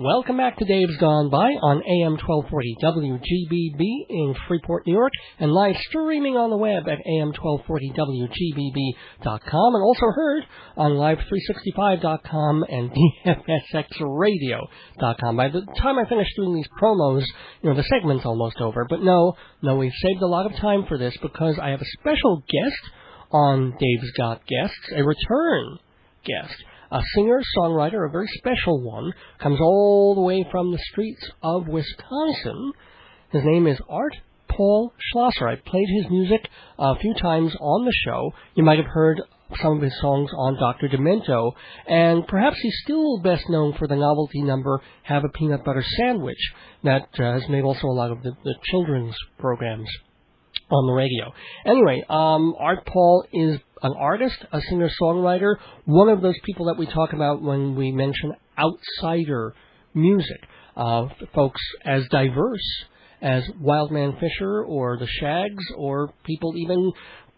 Welcome back to Dave's Gone By on AM 1240 WGBB in Freeport, New York, and live streaming on the web at AM1240WGBB.com, and also heard on Live365.com and DFSXRadio.com. By the time I finish doing these promos, the segment's almost over. But no, we've saved a lot of time for this because I have a special guest on Dave's Got Guests, a return guest. A singer-songwriter, a very special one, comes all the way from the streets of Wisconsin. His name is Art Paul Schlosser. I've played his music a few times on the show. You might have heard some of his songs on Dr. Demento, and perhaps he's still best known for the novelty number Have a Peanut Butter Sandwich that has made also a lot of the children's programs on the radio. Anyway, Art Paul is an artist, a singer-songwriter, one of those people that we talk about when we mention outsider music. Folks as diverse as Wildman Fisher or the Shags, or people even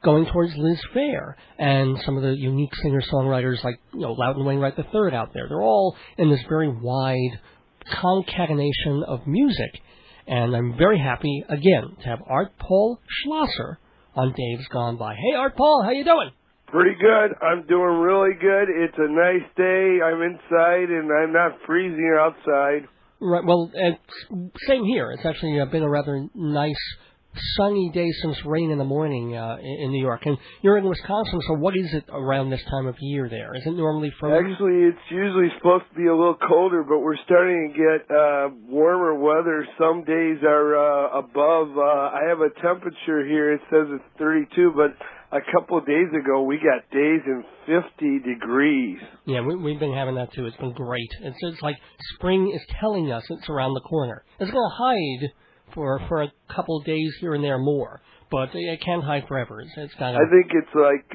going towards Liz Phair, and some of the unique singer-songwriters like Loudon Wainwright III out there. They're all in this very wide concatenation of music. And I'm very happy, again, to have Art Paul Schlosser on Dave's Gone By. Hey, Art Paul, how you doing? Pretty good. I'm doing really good. It's a nice day. I'm inside, and I'm not freezing outside. Right. Well, same here. It's actually been a rather nice, sunny day since rain in the morning in New York. And you're in Wisconsin, so what is it around this time of year there? Is it normally frozen? Actually, it's usually supposed to be a little colder, but we're starting to get warmer weather. Some days are above. I have a temperature here. It says it's 32, but a couple of days ago we got days in 50 degrees. Yeah, we've been having that too. It's been great. It's like spring is telling us it's around the corner. It's going to hide for a couple of days here and there more, but it can't hide forever. It's kind of. I think it's like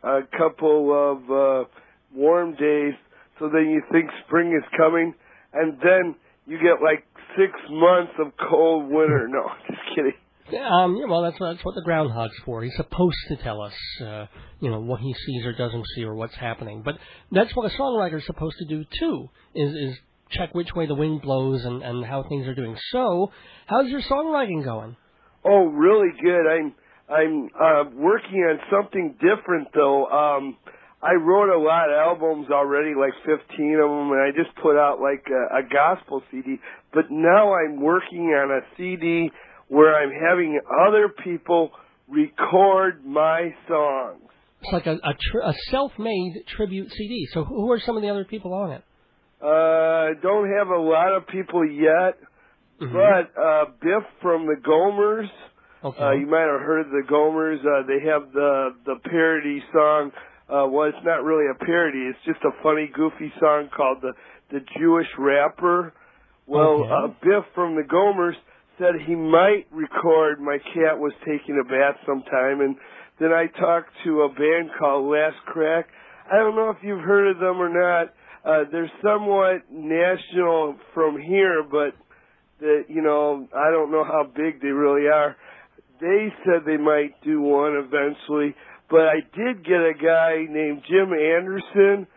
a couple of warm days, so then you think spring is coming, and then you get like 6 months of cold winter. No, just kidding. Well, that's what the groundhog's for. He's supposed to tell us, what he sees or doesn't see or what's happening. But that's what a songwriter's supposed to do too. Is check which way the wind blows and how things are doing. So, how's your songwriting going? Oh, really good. I'm working on something different though. I wrote a lot of albums already, like 15 of them, and I just put out like a gospel CD. But now I'm working on a CD where I'm having other people record my songs. It's like a self-made tribute CD. So who are some of the other people on it? Don't have a lot of people yet, but Biff from the Gomers. Okay. You might have heard of the Gomers. They have the parody song. Well, it's not really a parody. It's just a funny, goofy song called the Jewish Rapper. Well, okay. Biff from the Gomers said he might record My Cat Was Taking a Bath sometime, and then I talked to a band called Last Crack. I don't know if you've heard of them or not. They're somewhat national from here, but I don't know how big they really are. They said they might do one eventually, but I did get a guy named Jim Anderson,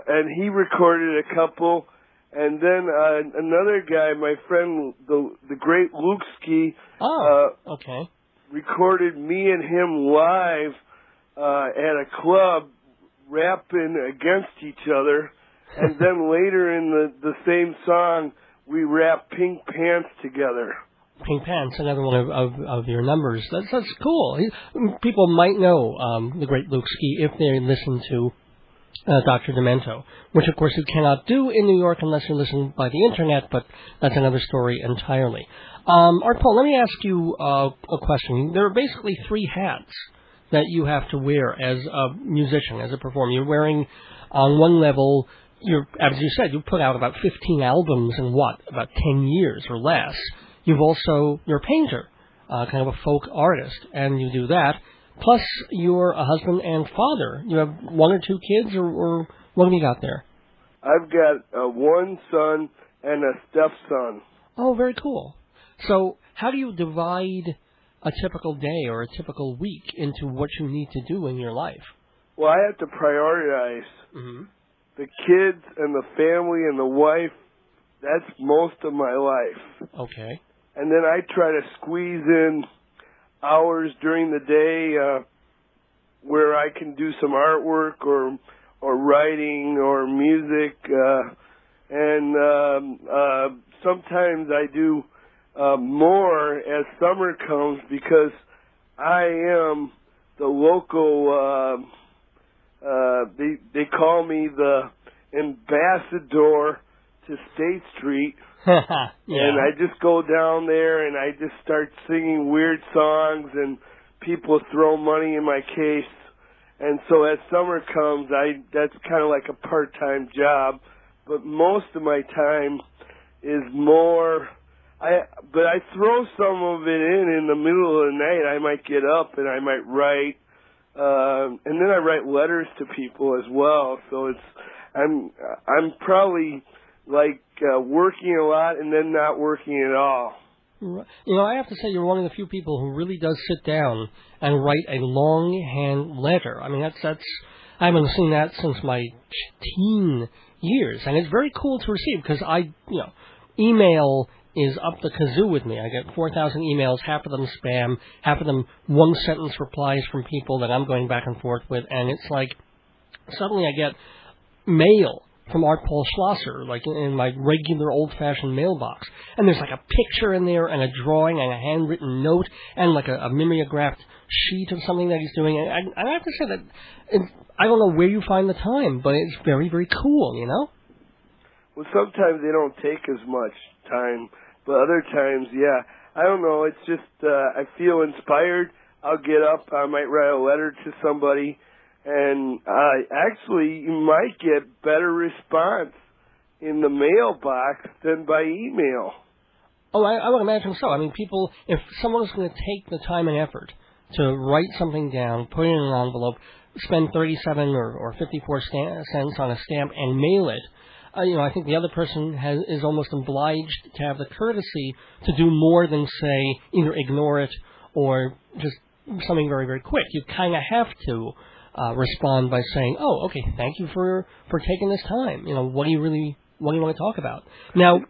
and he recorded a couple. And then another guy, my friend, the great Luke Ski, recorded me and him live at a club, rapping against each other. And then later in the same song, we rapped Pink Pants together. Pink Pants, another one of your numbers. That's cool. People might know the great Luke Ski if they listen to Dr. Demento, which of course you cannot do in New York unless you listen by the internet, but that's another story entirely. Art Paul, let me ask you a question. There are basically three hats that you have to wear as a musician, as a performer. You're wearing, on one level, as you said, you put out about 15 albums in about 10 years or less. You're a painter, kind of a folk artist, and you do that. Plus, you're a husband and father. You have one or two kids, or what have you got there? I've got one son and a stepson. Oh, very cool. So how do you divide a typical day or a typical week into what you need to do in your life? Well, I have to prioritize. the kids and the family and the wife, that's most of my life. Okay. And then I try to squeeze in hours during the day where I can do some artwork or writing or music. And sometimes I do more as summer comes because I am the local, they call me the ambassador to State Street. Yeah. And I just go down there and I just start singing weird songs and people throw money in my case. And so as summer comes, that's kind of like a part-time job. But most of my time is more, but I throw some of it in the middle of the night. I might get up and I might write, and then I write letters to people as well. So I'm probably like working a lot and then not working at all. You know, I have to say you're one of the few people who really does sit down and write a longhand letter. I mean, that's I haven't seen that since my teen years, and it's very cool to receive because email is up the kazoo with me. I get 4,000 emails, half of them spam, half of them one-sentence replies from people that I'm going back and forth with, and it's like suddenly I get mail from Art Paul Schlosser, like in my regular old-fashioned mailbox. And there's like a picture in there and a drawing and a handwritten note and like a mimeographed sheet of something that he's doing. And I have to say that I don't know where you find the time, but it's very, very cool, you know? Well, sometimes they don't take as much time, but other times, yeah. I don't know, it's just I feel inspired. I'll get up, I might write a letter to somebody, and actually, you might get better response in the mailbox than by email. Oh, I would imagine so. I mean, people, if someone's going to take the time and effort to write something down, put it in an envelope, spend 37 or 54 cents on a stamp and mail it, I think the other person is almost obliged to have the courtesy to do more than, say, either ignore it or just something very, very quick. You kind of have to respond by saying, "Oh, okay, thank you for taking this time. What do you want to talk about?" Now,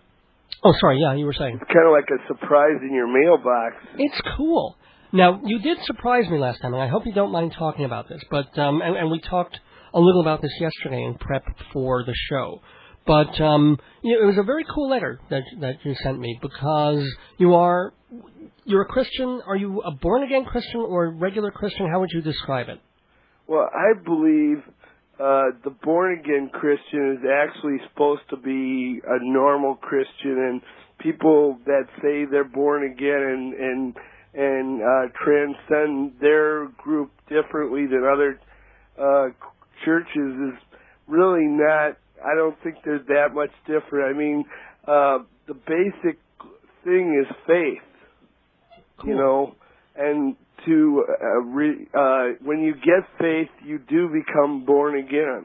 oh, sorry, yeah, you were saying. It's kind of like a surprise in your mailbox. It's cool. Now, you did surprise me last time, and I hope you don't mind talking about this. But and we talked a little about this yesterday in prep for the show. But it was a very cool letter that you sent me because you're a Christian. Are you a born again Christian or a regular Christian? How would you describe it? Well, I believe the born-again Christian is actually supposed to be a normal Christian, and people that say they're born again and transcend their group differently than other churches is really not, I don't think there's that much different. I mean, the basic thing is faith, cool. And to when you get faith, you do become born again.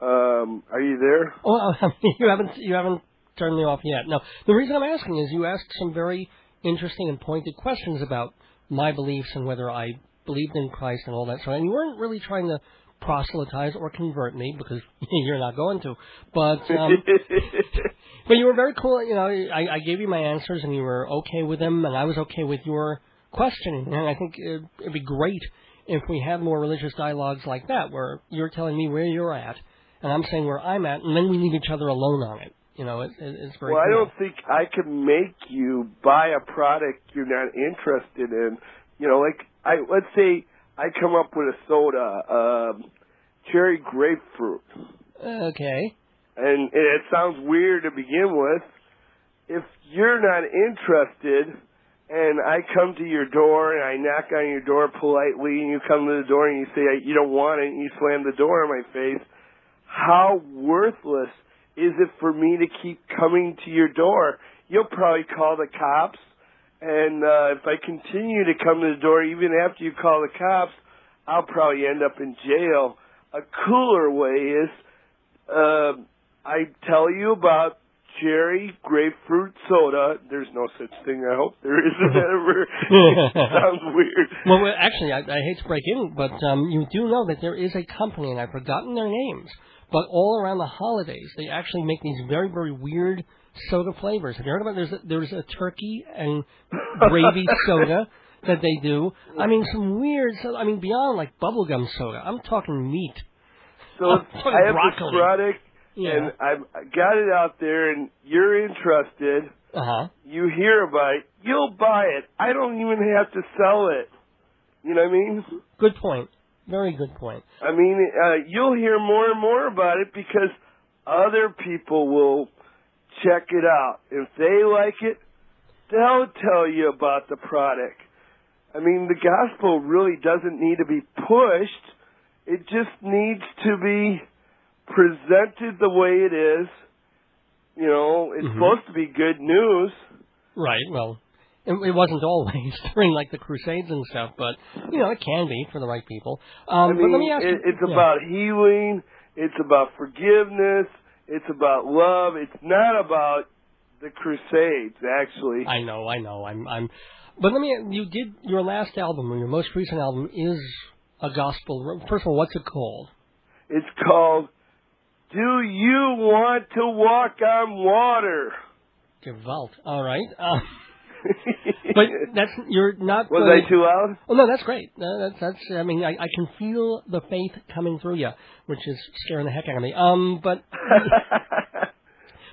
Are you there? Well, you haven't turned me off yet. No, the reason I'm asking is you asked some very interesting and pointed questions about my beliefs and whether I believed in Christ and all that. So, and you weren't really trying to proselytize or convert me because you're not going to. But but you were very cool. I gave you my answers and you were okay with them, and I was okay with your questioning, and I think it'd be great if we had more religious dialogues like that, where you're telling me where you're at, and I'm saying where I'm at, and then we leave each other alone on it. It's very well, cool. I don't think I can make you buy a product you're not interested in. Let's say I come up with a soda, cherry grapefruit. Okay. And it sounds weird to begin with. If you're not interested, and I come to your door and I knock on your door politely and you come to the door and you say you don't want it and you slam the door in my face, how worthless is it for me to keep coming to your door? You'll probably call the cops, and if I continue to come to the door even after you call the cops, I'll probably end up in jail. A cooler way is I tell you about cherry grapefruit soda. There's no such thing, I hope there isn't ever. It sounds weird. Well, actually, I hate to break in, but you do know that there is a company, and I've forgotten their names, but all around the holidays, they actually make these very, very weird soda flavors. Have you heard about it? There's a turkey and gravy soda that they do. I mean, some weird, beyond like bubblegum soda. I'm talking meat. So I have this product, and I've got it out there, and you're interested. You hear about it, you'll buy it. I don't even have to sell it. You know what I mean? Good point. Very good point. I mean, you'll hear more and more about it because other people will check it out. If they like it, they'll tell you about the product. I mean, the gospel really doesn't need to be pushed. It just needs to be presented the way it is. You know, it's supposed to be good news. Right, well, it wasn't always during, like, the Crusades and stuff, but, you know, it can be for the right people. I mean, but let me ask you, it's about healing. It's about forgiveness. It's about love. It's not about the Crusades, actually. I know. But let me, your last album, or your most recent album, is a gospel. First of all, what's it called? It's called Do You Want to Walk on Water? Gewalt. All right. But you're not. Was I too loud? Oh no, that's great. That's. I mean, I can feel the faith coming through you, which is scaring the heck out of me.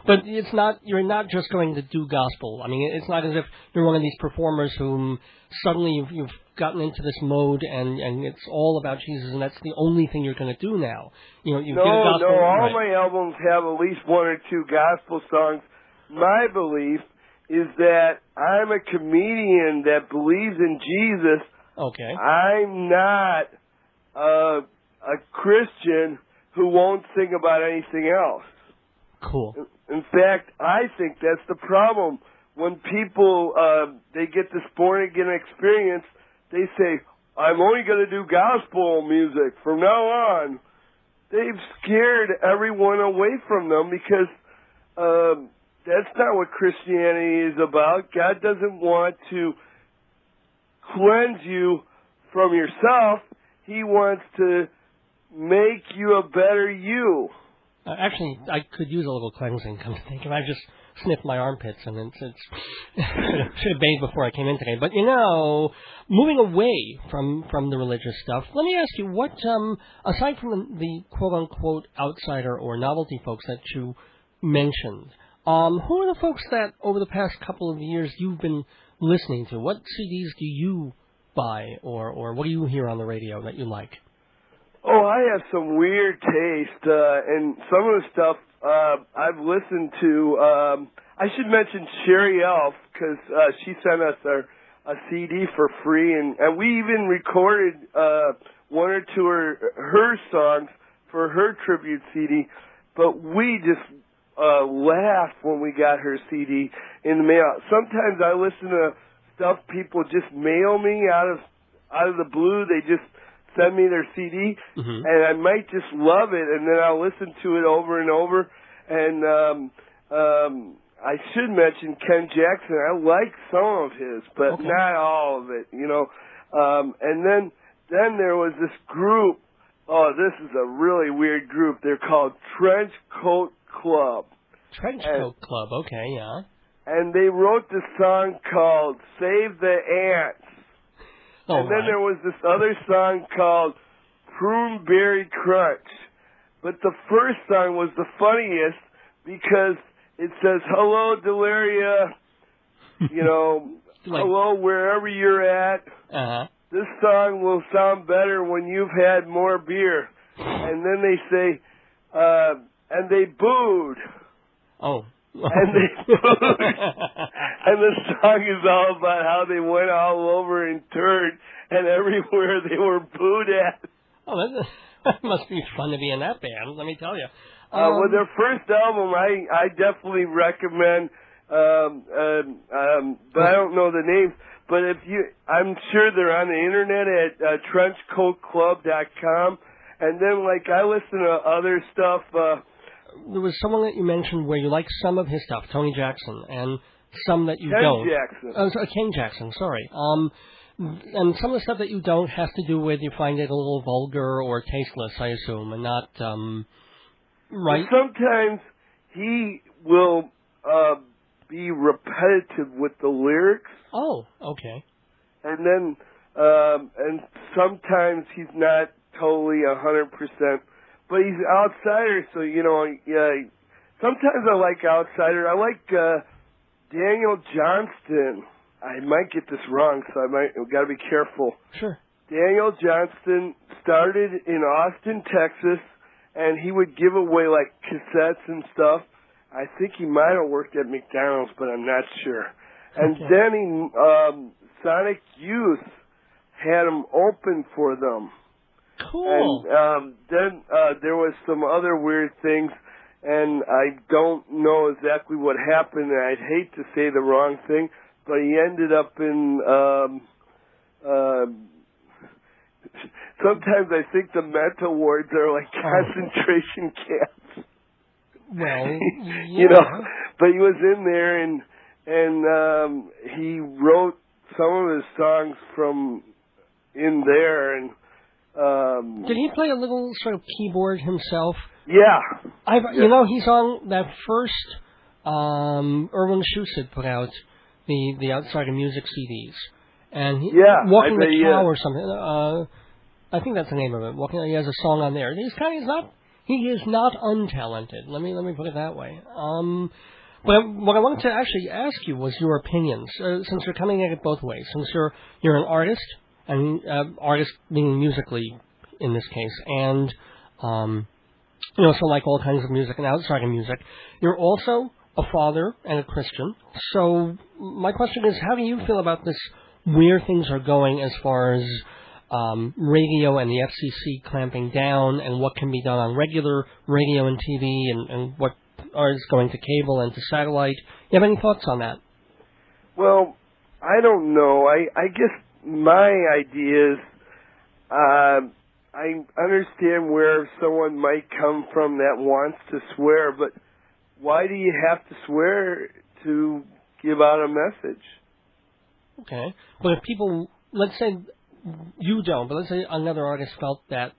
But it's not. You're not just going to do gospel. I mean, it's not as if you're one of these performers whom suddenly you've gotten into this mode and it's all about Jesus, and that's the only thing you're going to do now. You know, you get a gospel. No. All my albums have at least one or two gospel songs. My belief is that I'm a comedian that believes in Jesus. Okay. I'm not a Christian who won't sing about anything else. Cool. In fact, I think that's the problem. When people, they get this born-again experience, they say, I'm only going to do gospel music from now on. They've scared everyone away from them because that's not what Christianity is about. God doesn't want to cleanse you from yourself. He wants to make you a better you. Actually, I could use a little cleansing, come to think of it. I just sniffed my armpits, and it's should have bathed before I came in today. But, you know, moving away from the religious stuff, let me ask you, what, aside from the quote-unquote outsider or novelty folks that you mentioned, who are the folks that over the past couple of years you've been listening to? What CDs do you buy, or what do you hear on the radio that you like? Oh, I have some weird taste, and some of the stuff I've listened to. I should mention Sherry Elf, because she sent us a CD for free, and we even recorded one or two of her songs for her tribute CD, but we just laughed when we got her CD in the mail. Sometimes I listen to stuff people just mail me out of the blue. They just send me their CD, and I might just love it, and then I'll listen to it over and over. And I should mention Ken Jackson. I like some of his, but not all of it, you know. And then there was this group. Oh, this is a really weird group. They're called Trench Coat Club. Trench Coat Club, okay, yeah. And they wrote this song called Save the Ants. And then there was this other song called Pruneberry Crunch. But the first song was the funniest because it says, hello, Delaria, you know, hello, wherever you're at. This song will sound better when you've had more beer. And then they say, and they booed. Oh. And they booed. And the song is all about how they went all over in turd and everywhere they were booed at. Oh, that must be fun to be in that band, let me tell you. Well, their first album, I definitely recommend, but I don't know the names. But I'm sure they're on the internet at trenchcoatclub.com. And then, like, I listen to other stuff. There was someone that you mentioned where you like some of his stuff, Tony Jackson, and some that you don't. Ken Jackson, sorry. And some of the stuff that you don't has to do with you find it a little vulgar or tasteless, I assume, and not Right. But sometimes he will be repetitive with the lyrics. Oh, okay. And then, and sometimes he's not totally 100%, but he's an outsider, so, yeah. Sometimes I like outsider. I like Daniel Johnston. I might get this wrong, so got to be careful. Sure. Daniel Johnston started in Austin, Texas, and he would give away, like, cassettes and stuff. I think he might have worked at McDonald's, but I'm not sure. And then Sonic Youth had him open for them. Cool. And then there was some other weird things, and I don't know exactly what happened, and I'd hate to say the wrong thing, but he ended up in... sometimes I think the mental wards are like concentration camps. Well, yeah. But he was in there, and he wrote some of his songs from in there, and did he play a little sort of keyboard himself? Yeah. He's on that first Erwin Schusid put out, the Outside of Music CDs, and Walking the Cow or something. I think that's the name of it. He has a song on there. He is not untalented. Let me put it that way. But what I wanted to actually ask you was your opinions, since you're coming at it both ways. Since you're an artist, and artist meaning musically in this case, and so like all kinds of music and outside of music, you're also a father and a Christian. So my question is, how do you feel about this? Where things are going as far as radio and the FCC clamping down, and what can be done on regular radio and TV, and what is going to cable and to satellite. You have any thoughts on that? Well, I don't know. I guess my idea is I understand where someone might come from that wants to swear, but why do you have to swear to give out a message? Okay. But if people, let's say you don't, but let's say another artist felt that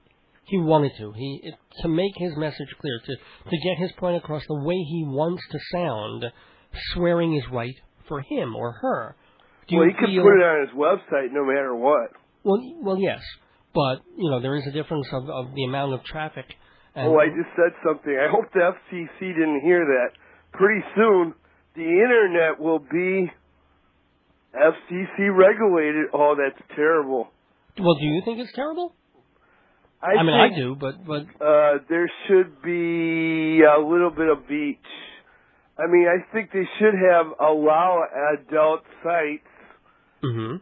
he wanted to make his message clear, to get his point across the way he wants to sound, swearing is right for him or her. He could put it on his website no matter what. Well, yes, but there is a difference of the amount of traffic. And I just said something. I hope the FCC didn't hear that. Pretty soon, the Internet will be FCC regulated. Oh, that's terrible. Well, do you think it's terrible? I do, but there should be a little bit of each. I mean, I think they should allow adult sites. Mm-hmm.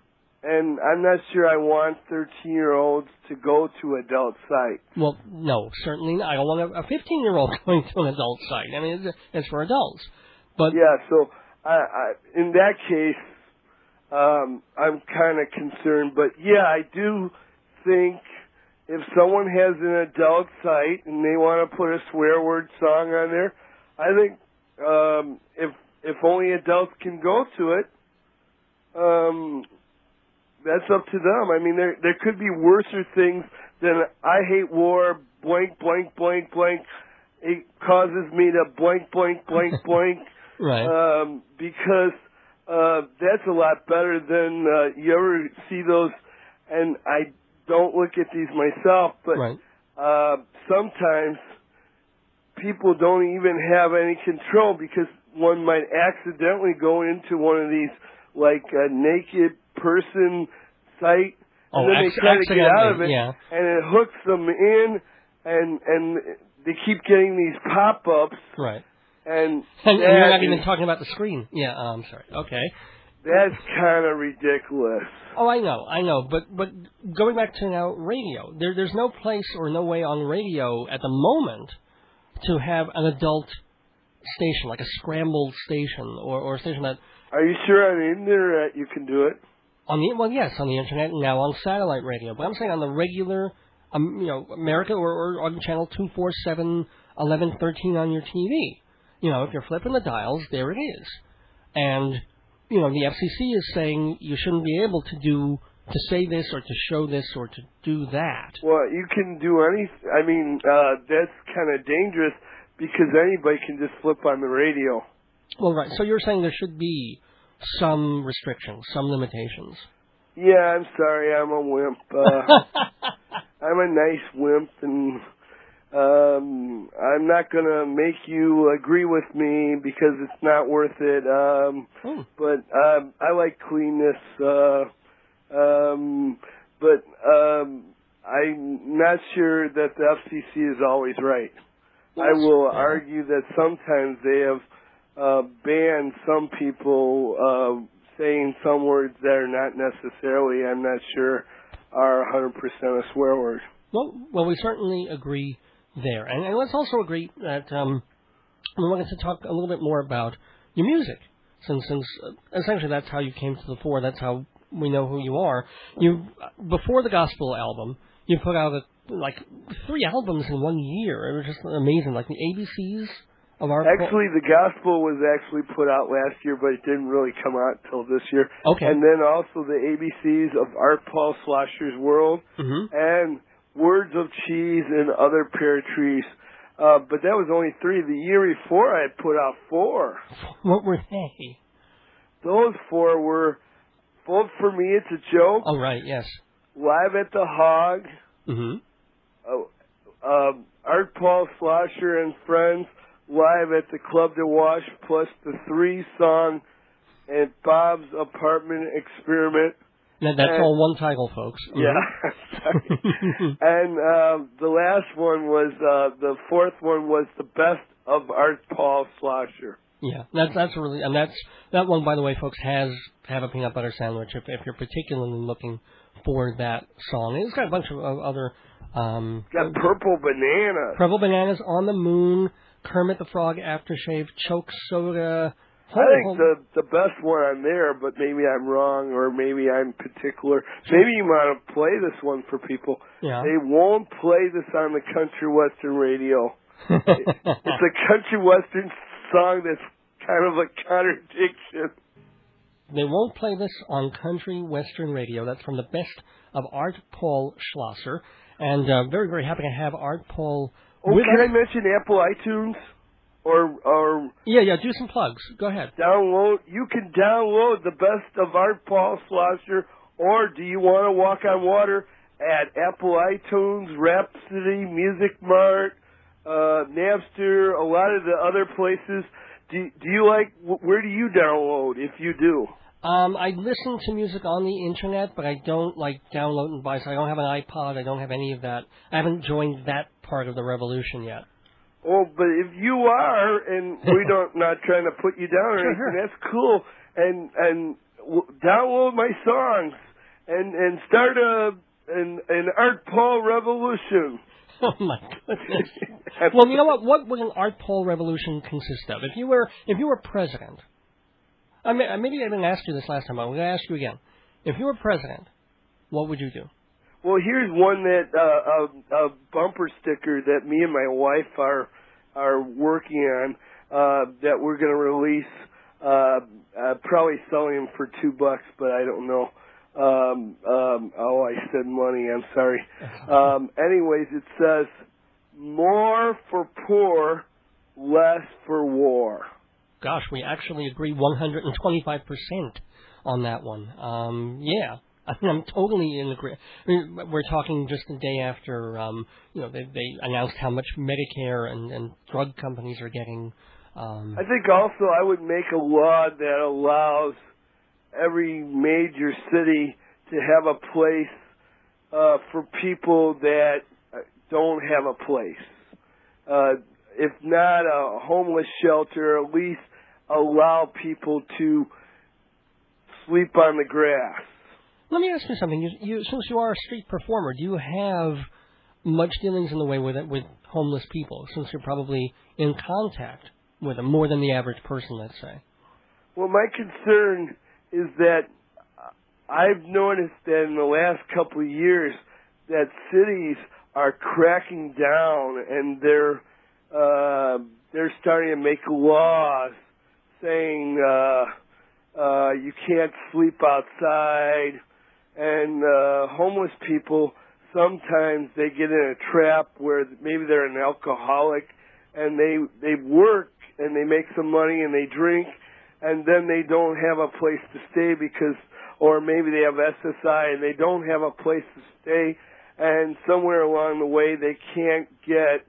And I'm not sure I want 13-year-olds to go to adult sites. Well, no, certainly not. I don't want a 15-year-old going to an adult site. I mean, it's for adults. But yeah, so in that case, I'm kind of concerned. But yeah, I do think if someone has an adult site and they want to put a swear word song on there, I think if only adults can go to it, that's up to them. I mean, there could be worser things than I hate war, blank, blank, blank, blank. It causes me to blank, blank, blank, blank. Right. Because that's a lot better than you ever see those, and I don't look at these myself, but sometimes people don't even have any control because one might accidentally go into one of these, like a naked person site, and then they try to get out of it, and it hooks them in, and they keep getting these pop-ups. Right. And you're not even talking about the screen. Yeah, I'm sorry. Okay. That's kind of ridiculous. Oh, I know. But going back to now radio, there's no place or no way on radio at the moment to have an adult station, like a scrambled station or a station that... Are you sure on the Internet you can do it? Yes, on the Internet and now on satellite radio. But I'm saying on the regular, America or on channel 247, 11, 13 on your TV. If you're flipping the dials, there it is. And, the FCC is saying you shouldn't be able to say this or to show this or to do that. Well, you can do anything. I mean, that's kind of dangerous. because anybody can just flip on the radio. Well, right. So you're saying there should be some restrictions, some limitations. Yeah, I'm sorry, I'm a wimp. I'm a nice wimp, and I'm not going to make you agree with me because it's not worth it. But I like cleanness. But I'm not sure that the FCC is always right. Yes. I will argue that sometimes they have banned some people saying some words that are not necessarily, I'm not sure, are 100% a swear word. Well, we certainly agree there. And let's also agree that we wanted to talk a little bit more about your music, since essentially that's how you came to the fore. That's how we know who you are. You, before the gospel album, you put out like 3 albums in 1 year. It was just amazing, like the ABCs of Art Paul. Actually, the gospel was actually put out last year, but it didn't really come out till this year. Okay. And then also the ABCs of Art Paul Schlosser's World, and Words of Cheese and Other Pear Trees. But that was only 3. The year before, I put out 4. What were they? Those 4 were Vote for Me, It's a Joke. Oh, right, yes. Live at the Hog. Art Paul Schlosser and Friends, live at the Club de Wash, plus the 3-song and Bob's Apartment Experiment. Now, that's all one title, folks. Yeah, sorry. And the last one was, the 4th one was the best of Art Paul Schlosser. Yeah, that's really, and that one, by the way, folks, have a peanut butter sandwich if you're particularly looking for that song. It's got a bunch of other. Got Purple Banana. Purple Bananas, On the Moon, Kermit the Frog, Aftershave, Choke Soda. I think the best one on there, but maybe I'm wrong or maybe I'm particular. Maybe you want to play this one for people. Yeah. They won't play this on the country western radio. It's a country western song that's kind of a contradiction. They won't play this on country western radio. That's from the best of Art Paul Schlosser. And very, very happy to have Art Paul with can us. I mention Apple iTunes? Or Yeah, do some plugs. Go ahead. You can download the best of Art Paul Schlosser, or Do You Want to Walk on Water at Apple iTunes, Rhapsody, Music Mart, Napster, a lot of the other places. Do you like, where do you download, if you do? I listen to music on the internet, but I don't like download and buy, so I don't have an iPod, I don't have any of that. I haven't joined that part of the revolution yet. Oh, but if you are, and not trying to put you down or anything, that's cool. And download my songs and start an Art Paul revolution. Oh my goodness! Well, you know what? What would an Art Paul revolution consist of? If you were president, maybe I didn't ask you this last time. I'm going to ask you again. If you were president, what would you do? Well, here's one that a bumper sticker that me and my wife are working on that we're going to release. Probably selling them for $2, but I don't know. I said money. I'm sorry. Anyways, it says more for poor, less for war. Gosh, we actually agree 125% on that one. Yeah. I'm totally in agreement. I mean, we're talking just the day after, they announced how much Medicare and drug companies are getting. I think also I would make a law that allows every major city to have a place for people that don't have a place. If not a homeless shelter, at least allow people to sleep on the grass. Let me ask you something. Since you are a street performer, do you have much dealings in the way with homeless people, since you're probably in contact with them more than the average person, let's say? Well, my concern is that I've noticed that in the last couple of years that cities are cracking down and they're starting to make laws saying you can't sleep outside. And homeless people, sometimes they get in a trap where maybe they're an alcoholic and they work and they make some money and they drink, and then they don't have a place to stay because, or maybe they have SSI and they don't have a place to stay, and somewhere along the way they can't get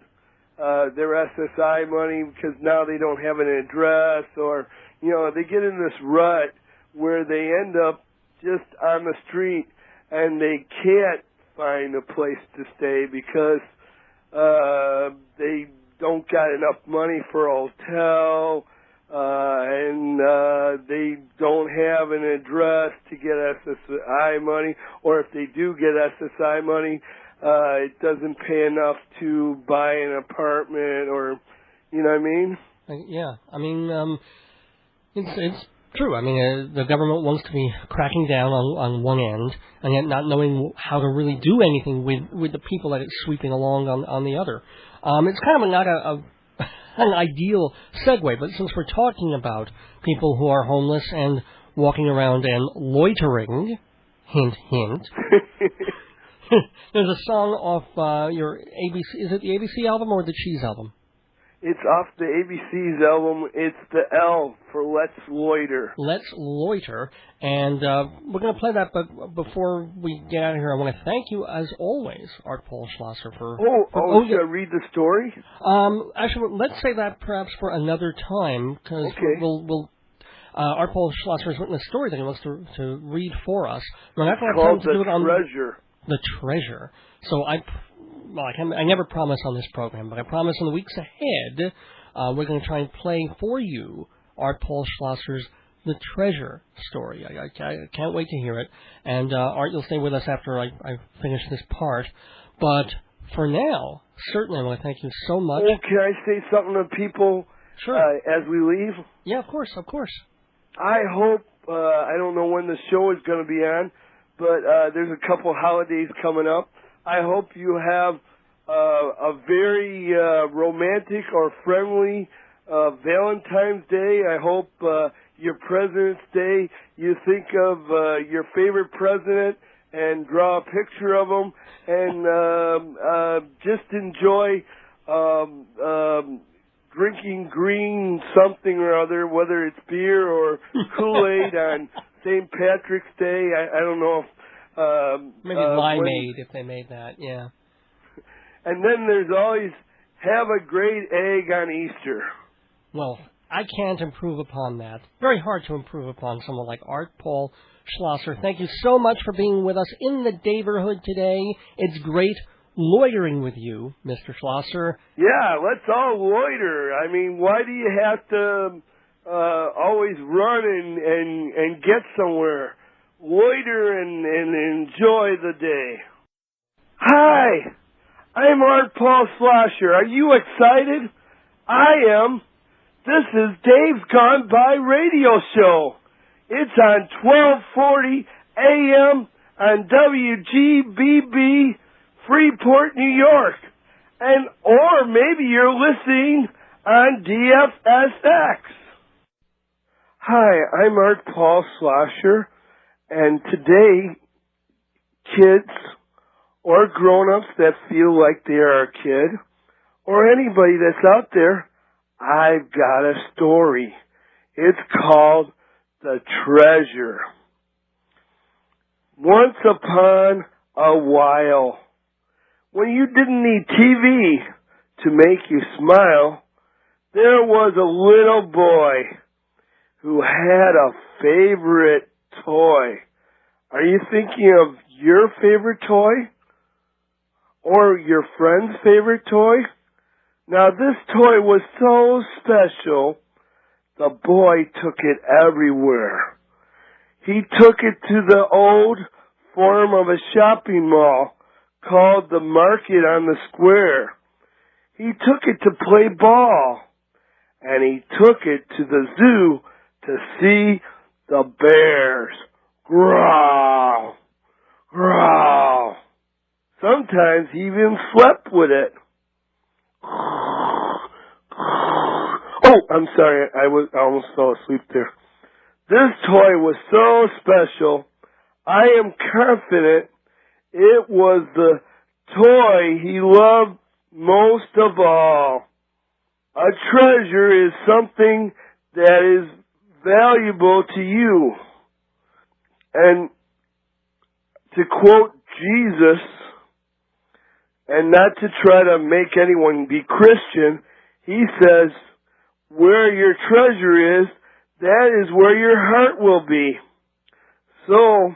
their SSI money because now they don't have an address, or, you know, they get in this rut where they end up just on the street and they can't find a place to stay because they don't got enough money for a hotel, and they don't have an address to get SSI money, or if they do get SSI money, it doesn't pay enough to buy an apartment, or, you know what I mean? Yeah, I mean, it's true. I mean, the government wants to be cracking down on one end, and yet not knowing how to really do anything with the people that it's sweeping along on the other. It's kind of not an ideal segue, but since we're talking about people who are homeless and walking around and loitering, hint, hint, there's a song off your ABC, is it the ABC album or the Cheese album? It's off the ABC's album. It's the L for Let's Loiter. Let's Loiter. And we're going to play that, but before we get out of here, I want to thank you, as always, Art Paul Schlosser, for... Should I read the story? Actually, let's say that perhaps for another time, because we'll Art Paul Schlosser has written a story that he wants to read for us. We're not going to have time to do it on... The Treasure. So I never promise on this program, but I promise in the weeks ahead, we're going to try and play for you Art Paul Schlosser's The Treasure story. I can't wait to hear it. And Art, you'll stay with us after I finish this part. But for now, certainly I want to thank you so much. Oh, can I say something to people as we leave? Yeah, of course, of course. I hope, I don't know when the show is going to be on, but there's a couple holidays coming up. I hope you have a very romantic or friendly Valentine's Day. I hope your President's Day, you think of your favorite president and draw a picture of him, and just enjoy drinking green something or other, whether it's beer or Kool-Aid on St. Patrick's Day. I don't know if... maybe limeade if they made that, yeah. And then there's always have a great egg on Easter. Well, I can't improve upon that. Very hard to improve upon someone like Art Paul Schlosser. Thank you so much for being with us in the Daverhood today. It's great loitering with you, Mr. Schlosser. Yeah, let's all loiter. I mean, why do you have to always run and get somewhere? Loiter and enjoy the day. Hi, I'm Art Paul Schlosser. Are you excited? I am. This is Dave's Gone By radio show. It's on 1240 AM on WGBB, Freeport, New York. Or maybe you're listening on DFSX. Hi, I'm Art Paul Schlosser. And today, kids or grown-ups that feel like they are a kid, or anybody that's out there, I've got a story. It's called The Treasure. Once upon a while, when you didn't need TV to make you smile, there was a little boy who had a favorite toy. Are you thinking of your favorite toy? Or your friend's favorite toy? Now this toy was so special, the boy took it everywhere. He took it to the old form of a shopping mall called the Market on the Square. He took it to play ball. And he took it to the zoo to see the bears. Growl, growl. Sometimes he even slept with it. Oh, I'm sorry, I almost fell asleep there. This toy was so special, I am confident it was the toy he loved most of all. A treasure is something that is valuable to you. And to quote Jesus, and not to try to make anyone be Christian, he says, where your treasure is, that is where your heart will be. So,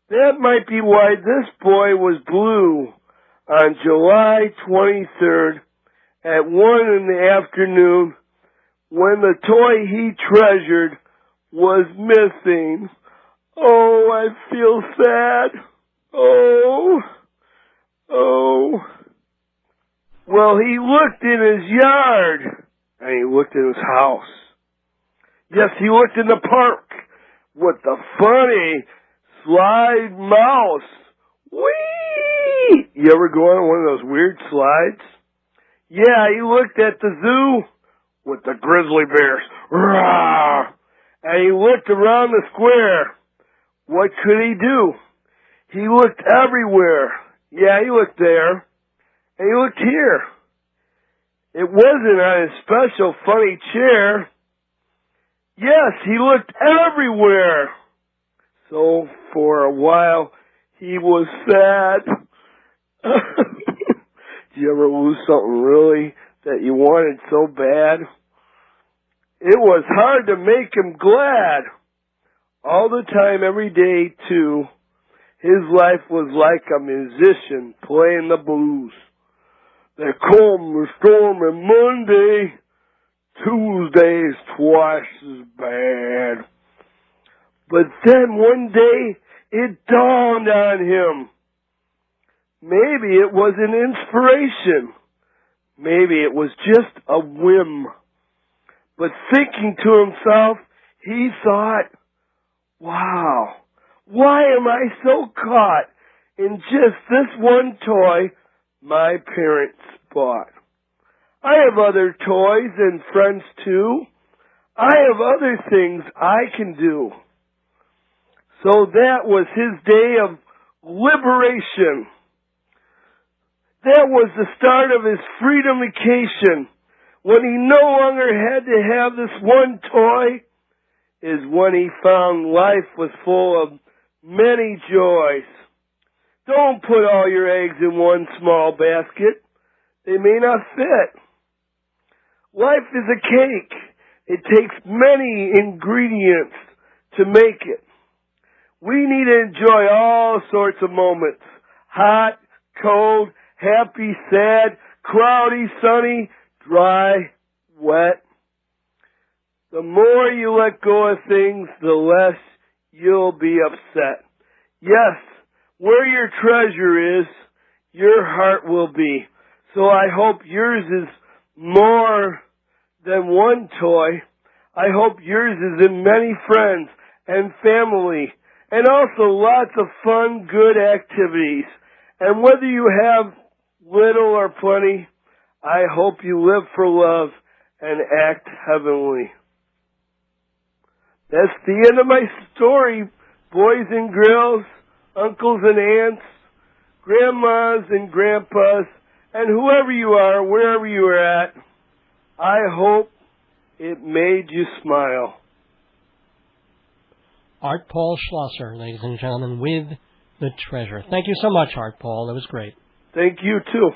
that might be why this boy was blue on July 23rd at 1 in the afternoon when the toy he treasured was missing. Oh, I feel sad. Oh. Well, he looked in his yard, and he looked in his house. Yes, he looked in the park with the funny slide mouse. Whee! You ever go on one of those weird slides? Yeah, he looked at the zoo with the grizzly bears. Rawr! And he looked around the square. What could he do? He looked everywhere. Yeah, he looked there. And he looked here. It wasn't on his special funny chair. Yes, he looked everywhere. So, for a while, he was sad. Did you ever lose something really that you wanted so bad? It was hard to make him glad. All the time, every day, too, his life was like a musician playing the blues. There come the storm and Monday, Tuesday's twice as bad. But then one day, it dawned on him. Maybe it was an inspiration. Maybe it was just a whim. But thinking to himself, he thought, wow, why am I so caught in just this one toy my parents bought? I have other toys and friends too. I have other things I can do. So that was his day of liberation. That was the start of his freedom vacation. When he no longer had to have this one toy, is when he found life was full of many joys. Don't put all your eggs in one small basket. They may not fit. Life is a cake. It takes many ingredients to make it. We need to enjoy all sorts of moments. Hot, cold, happy, sad, cloudy, sunny, dry, wet. The more you let go of things, the less you'll be upset. Yes, where your treasure is, your heart will be. So I hope yours is more than one toy. I hope yours is in many friends and family, and also lots of fun, good activities. And whether you have little or plenty, I hope you live for love and act heavenly. That's the end of my story, boys and girls, uncles and aunts, grandmas and grandpas, and whoever you are, wherever you are at. I hope it made you smile. Art Paul Schlosser, ladies and gentlemen, with The Treasure. Thank you so much, Art Paul. That was great. Thank you, too.